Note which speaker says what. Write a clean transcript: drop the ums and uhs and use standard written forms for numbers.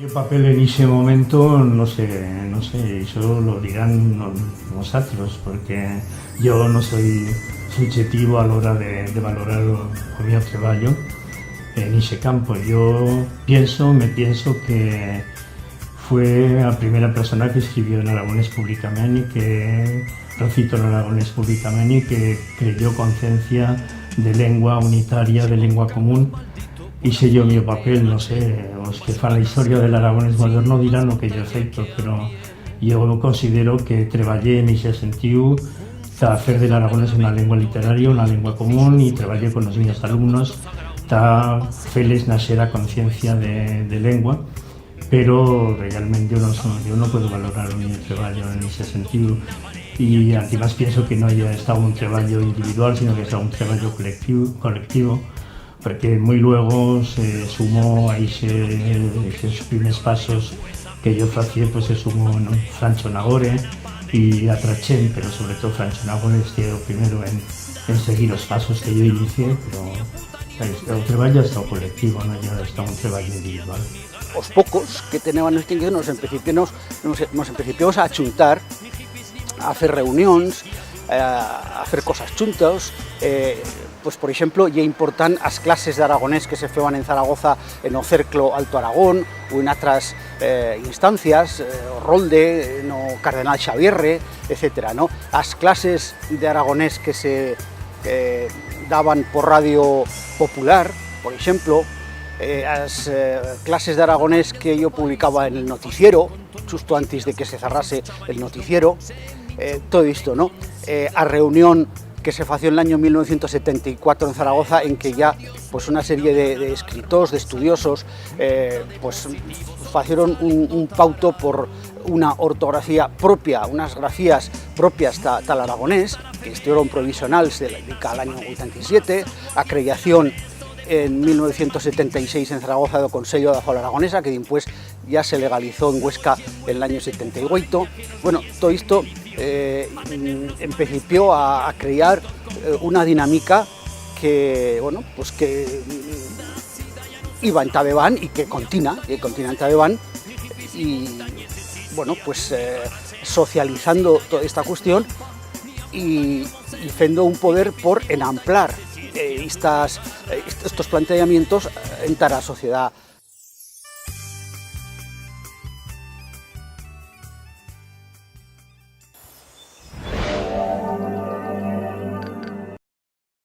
Speaker 1: El papel en ese momento, no sé, eso lo dirán vosotros, porque yo no soy subjetivo a la hora de valorar o mi trabajo en ese campo. Yo me pienso que fue la primera persona que escribió en aragonés públicamente, que recitó en aragonés públicamente y que creyó conciencia de lengua unitaria, de lengua común. Y sé yo mi papel, no sé, os que fan la historia del aragonés moderno dirán lo que yo he feito, pero yo considero que traballé en ese sentido para hacer del aragonés una lengua literaria, una lengua común, y traballé con los niños alumnos para hacerles nacer a conciencia de lengua, pero realmente yo no puedo valorar mi trabajo en ese sentido. Y además pienso que no haya estado un trabajo individual, sino que ha estado un trabajo colectivo, porque muy luego se sumó a esos primeros pasos que yo hacía, pues se sumó, ¿no?, Francho Nagore y Atrachén, pero sobre todo Francho Nagore estuvo primero en seguir los pasos que yo inicié, pero el trabajo ha estado colectivo, no ha estado un trabajo individual.
Speaker 2: Os pocos que tenían este inquietud nos empecipamos a chuntar, a hacer reunións, a hacer cosas chuntas. Pues, por exemplo, é importante as clases de aragonés que se feban en Zaragoza no Cerclo Alto Aragón ou en outras instancias, o Rolde, no Cardenal Xavierre, etc., ¿no? As clases de aragonés que se daban por Radio Popular, por exemplo, as clases de aragonés que yo publicaba en el noticiero, justo antes de que se cerrase el noticiero, todo isto, ¿no? A reunión que se fació en el año 1974 en Zaragoza, en que ya pues una serie de escritores, de estudiosos, pues facieron un pauto por una ortografía propia, unas grafías propias tal aragonés, que estuvieron provisionales del año 87, a creación en 1976 en Zaragoza do Consello da Fala Aragonesa, que después ya se legalizó en Huesca en el año 78. Bueno, todo esto empezó a crear una dinámica que, bueno, pues que iba en Tabeván y que continúa en Tabeván, y bueno, pues socializando toda esta cuestión y haciendo un poder por enamplar estos planteamientos en la sociedad